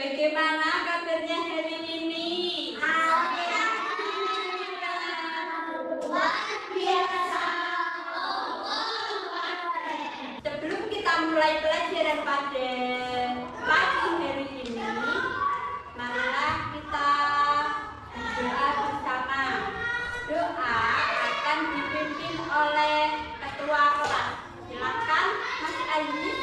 Bagaimana kabarnya hari ini? Sebelum kita mulai pelajaran pada pagi hari ini, marilah kita berdoa bersama. Doa akan dipimpin oleh ketua kelas. Silakan Mas Aziz.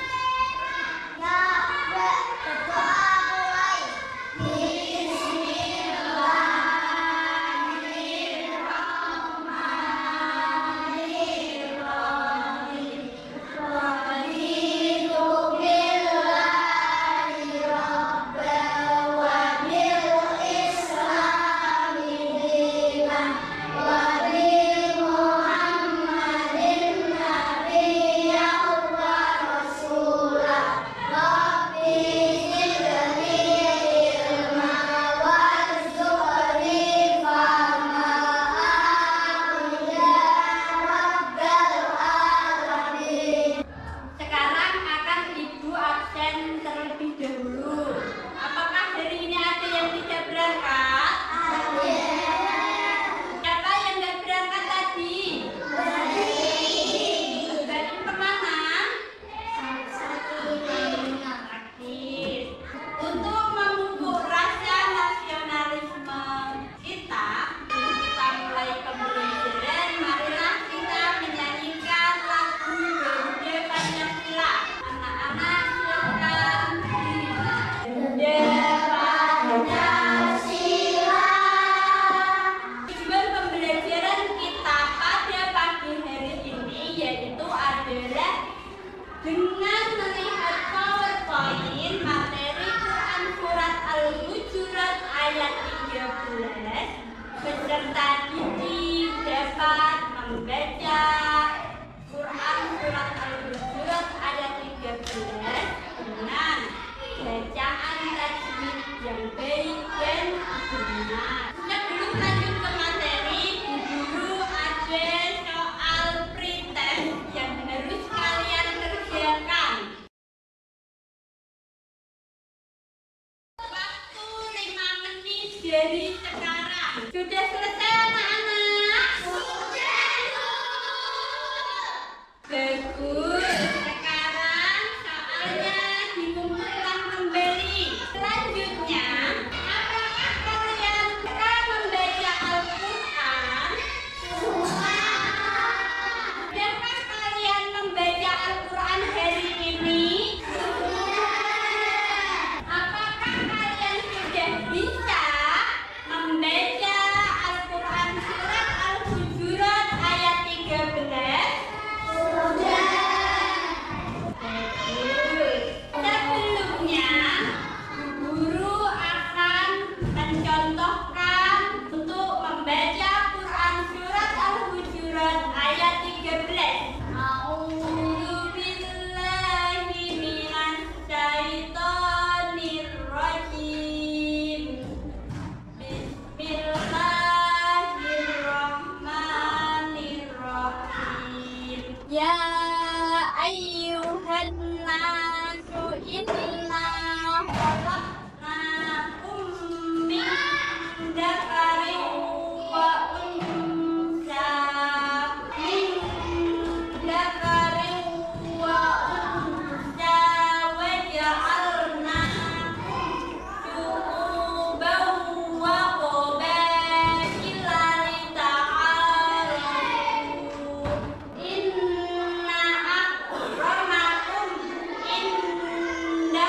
Dengan melihat PowerPoint materi Quran Surat Al-Hujurat ayat 13, peserta didik dapat membaca Quran Surat Al-Hujurat ayat 13 dengan bacaan tajwid yang baik dan benar. Sebelum lanjut ke materi, Bu Guru ada soal pretest yang harus kalian kerjakan. Waktu 5 menit dari sekarang. Sudah selesai anak-anak? Sudah. Bagus. Sekarang soalnya dikumpulkan kembali. Selanjutnya, apakah kalian suka membaca Al-Quran? Sudahkah kalian membaca Al-Quran hari ini? Apakah kalian sudah bisa membaca Al-Quran Surat Al-Hujurat ayat 13? Sudah. Bagus. Sebelumnya, guru akan mencontohkan untuk membaca Quran Surat Al-Hujurat ayat 13. A'udzu billahi minasy syaithanir rajim. Bismillahirrahmanirrahim. Ya ayyuhan nasu inna khalaqnakum min dzakarin wa unsa. Min dzakarin wa unsa wa ja'alnakum syu'uban wa qabaila lita'arafu. Inna akramakum inda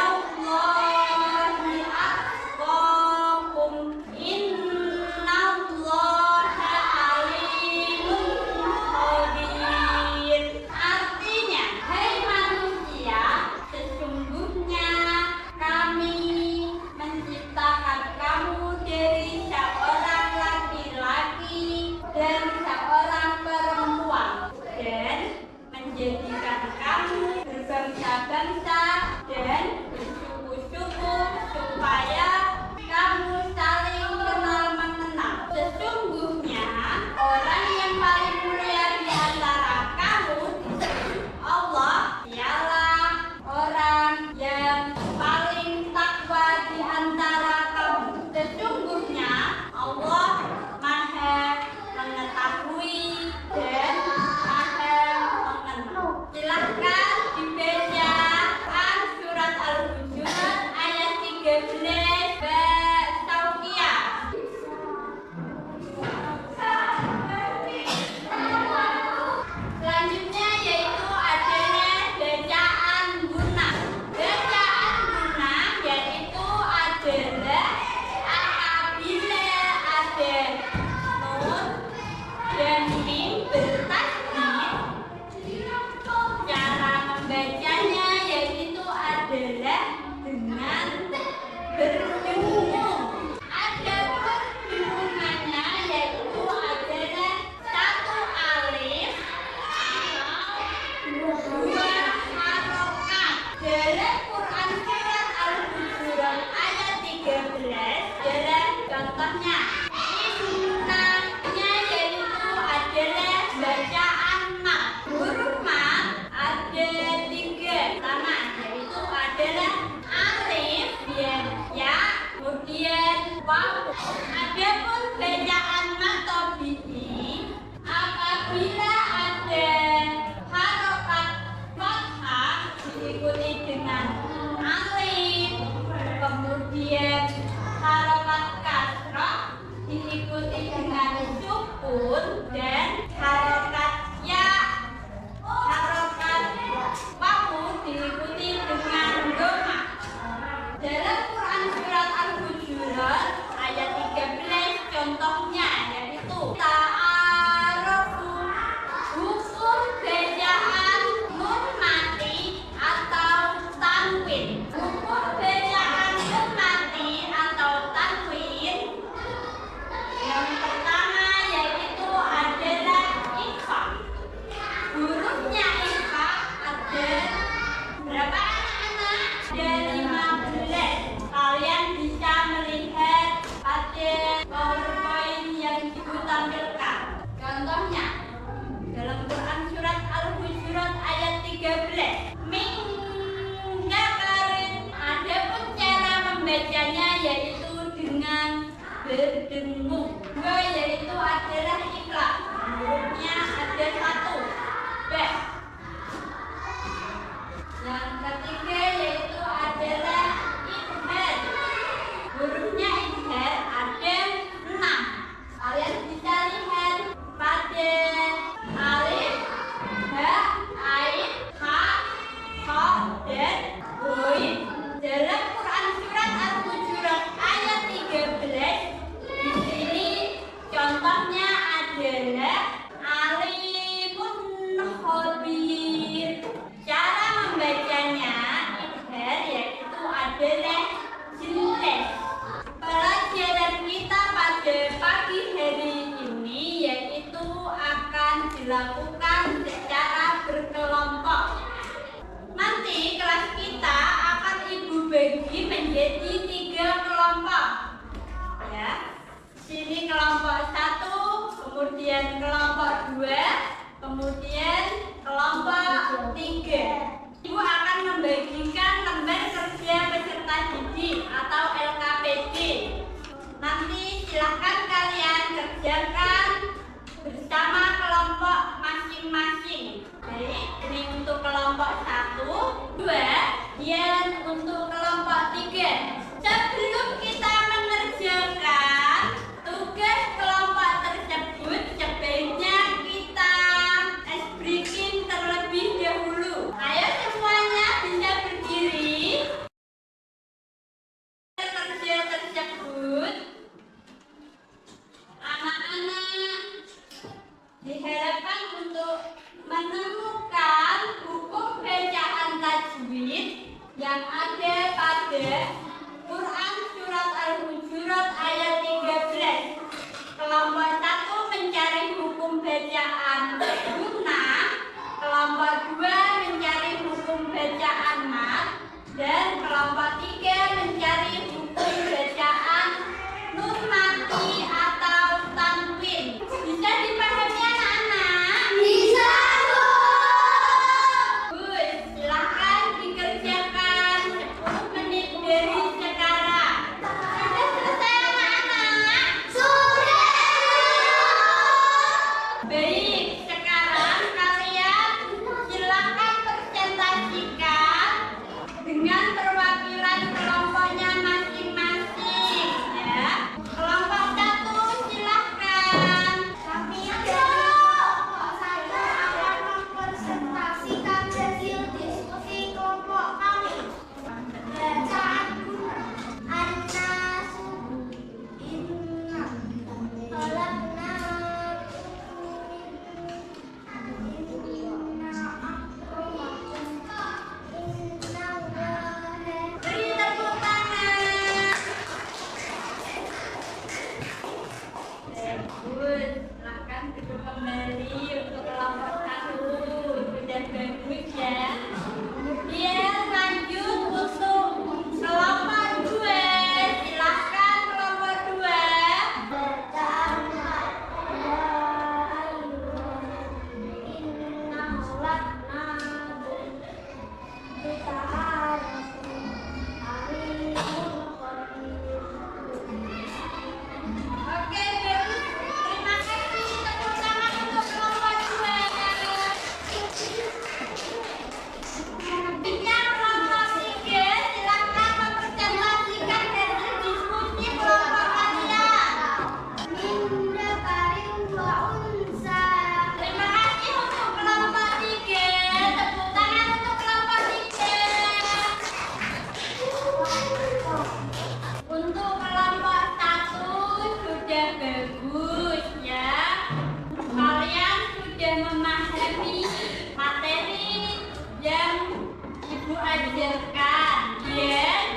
Dalam Quran surat Al-Hujurat ayat 13, dalam contohnya sunnahnya yaitu adalah bacaan mat. Huruf mat ada 3 sama, yaitu adalah alif, kemudian ya, kemudian waw. Adapun bacaan mat tabi'i apabila ada harokat fathah diikuti dengan alif, kemudian harokat kasrah diikuti dengan sukun, dan harokat ya, harokat wawu diikuti dengan doma. Dalam Quran surat Al-Hujurat ayat 13 contohnya yaitu ta'arufu, hukum bacaan nun mati atau tanwin. Hukum bacaan nun mati atau tanwin yang pertama yaitu adalah ikhfa. Hurufnya ikhfa ada berapa anak-anak? Ada 15. Kalian bisa melihat ada PowerPoint yang ibu tampilkan. Contohnya dalam Quran surat Al-Hujurat ayat 13. Min dzakarin. Adapun cara membacanya yaitu dengan berdengung. Dua yaitu adalah ikhlas. Hurufnya ada 1. B. Yang ketiga yaitu adalah idhar. Hurufnya idhar ada 6. Kalian bisa lihat pada alif, ha, ain, ha, kha, dan ghain. Dalam Quran surat Al-Hujurat ayat 13 di sini contohnya adalah alifun khabir. Cara membacanya idhar yaitu adalah jelas. Pelajaran kita pada pagi hari ini yaitu akan dilakukan secara berkelompok. Nanti kelas kita akan ibu bagi menjadi 3 kelompok. Ya, sini kelompok 1, kemudian kelompok 2, kemudian kelompok 3. Ibu akan membagikan lembar kerja peserta didik atau LKPD. Nanti silahkan kalian kerjakan bersama kelompok masing-masing. Baik, ini untuk kelompok 1, 2, dan untuk kelompok 3. Sebelum kita mengerjakan tugas kelompok tersebut, sebaiknya kita ice breaking terlebih dahulu. Ayo semuanya bisa berdiri. Kerja tersebut, anak-anak diharapkan untuk menemukan hukum bacaan tajwid yang ada pada Quran surat Al-Hujurat ayat 13. Kelompok 1 mencari hukum bacaan gunnah, kelompok 2 mencari hukum bacaan mat, dan kelompok 3 mencari hukum bacaan nun mati atau tanwin. Bisa dipahami anak-anak? Bisa, Bu. Good, silahkan dikerjakan 10 menit dari sekarang. Sudah selesai anak-anak? Sudah. Baik, sekarang kalian silahkan presentasikan dilanjutkan. Dan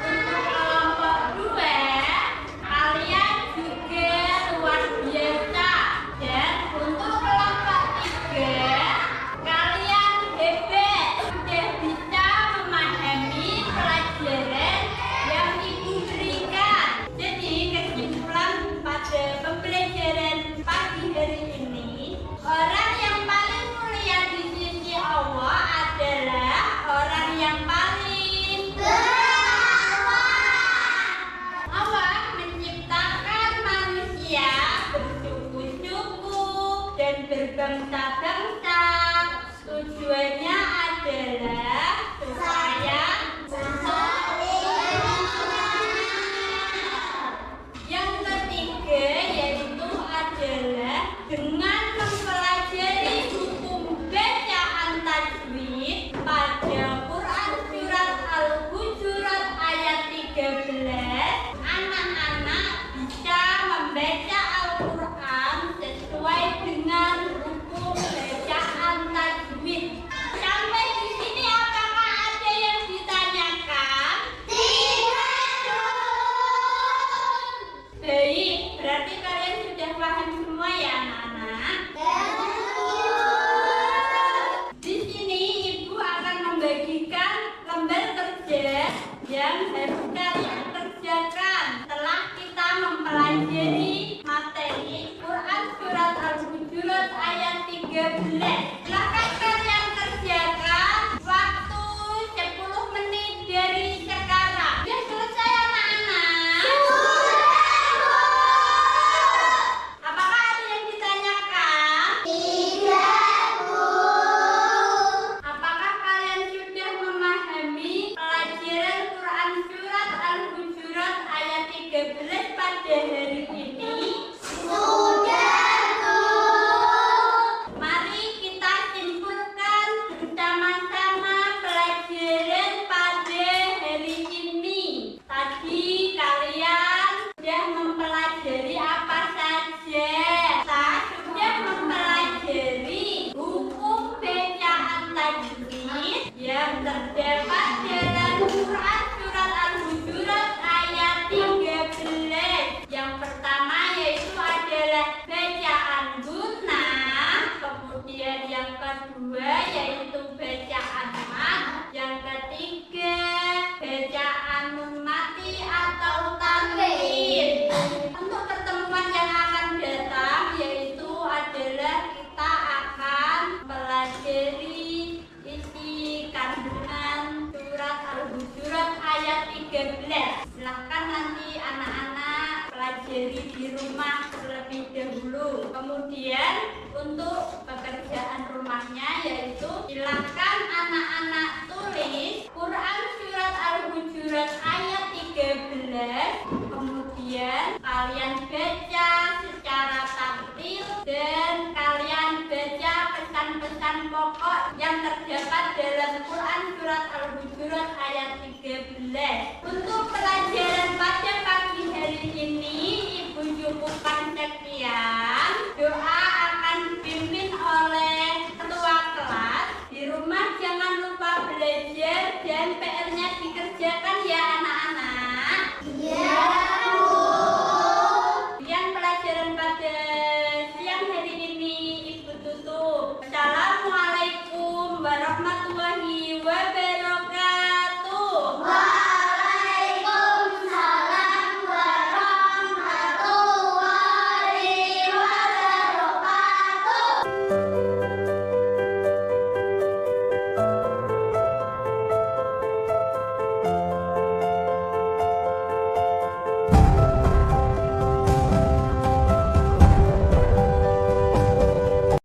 untuk kelompok 2, kalian juga luar biasa. Dan untuk kelompok 3, kalian hebat, sudah bisa memahami pelajaran yang ibu berikan. Jadi kesimpulan pada pembelajaran pagi hari ini, orang yang paling mulia di sisi Allah adalah orang yang paling Allah menciptakan manusia bersuku-suku dan berbangsa-bangsa. Tujuannya adalah supaya yang ketiga yaitu adalah dengan mempelajari hukum bacaan tajwid pada Quran surat Al-Hujurat ayat 13, anak-anak bisa membaca Al-Quran sesuai dengan hukum bacaan tajwid. Sampai di sini apakah ada yang ditanyakan? Baik, berarti kalian sudah paham semua ya anak-anak? Di sini ibu akan membagikan lembar kerja yang harus kalian kerjakan setelah kita mempelajari materi Quran surat Al-Hujurat ayat 13. Silakan kalian kerjakan waktu 10 menit dari sekarang. Sudah selesai anak-anak? Apakah ada yang ditanyakan? Apakah kalian sudah memahami pelajaran Quran surat Al-Hujurat ayat 13 pada hari ini? Mari kita simpulkan bersama-sama pelajaran pada hari ini. Tadi kalian sudah mempelajari apa saja? Kita sudah mempelajari hukum bacaan tajwid yang terdapat dalam Quran surat Al-Hujurat ayat 13. Yang pertama yaitu adalah bacaan gunnah, kemudian yang kedua yaitu bacaan mad, yang ketiga bacaan nun mati atau tanwin. Untuk pertemuan yang akan datang yaitu adalah kita akan pelajari isi kandungan surat Al-Hujurat ayat 13. Silahkan nanti anak-anak pelajari di rumah terlebih dahulu. Kemudian untuk pekerjaan rumahnya yaitu silahkan anak-anak tulis Quran surat Al-Hujurat ayat 13. Kemudian kalian baca secara tartil dan kalian baca pesan-pesan pokok yang terdapat dalam Quran surat Al-Hujurat ayat 13. Untuk pelajaran pada pagi hari ini ibu cukupkan sekian. Doa akan dipimpin oleh ketua kelas. Di rumah jangan lupa belajar dan PR-nya dikerjakan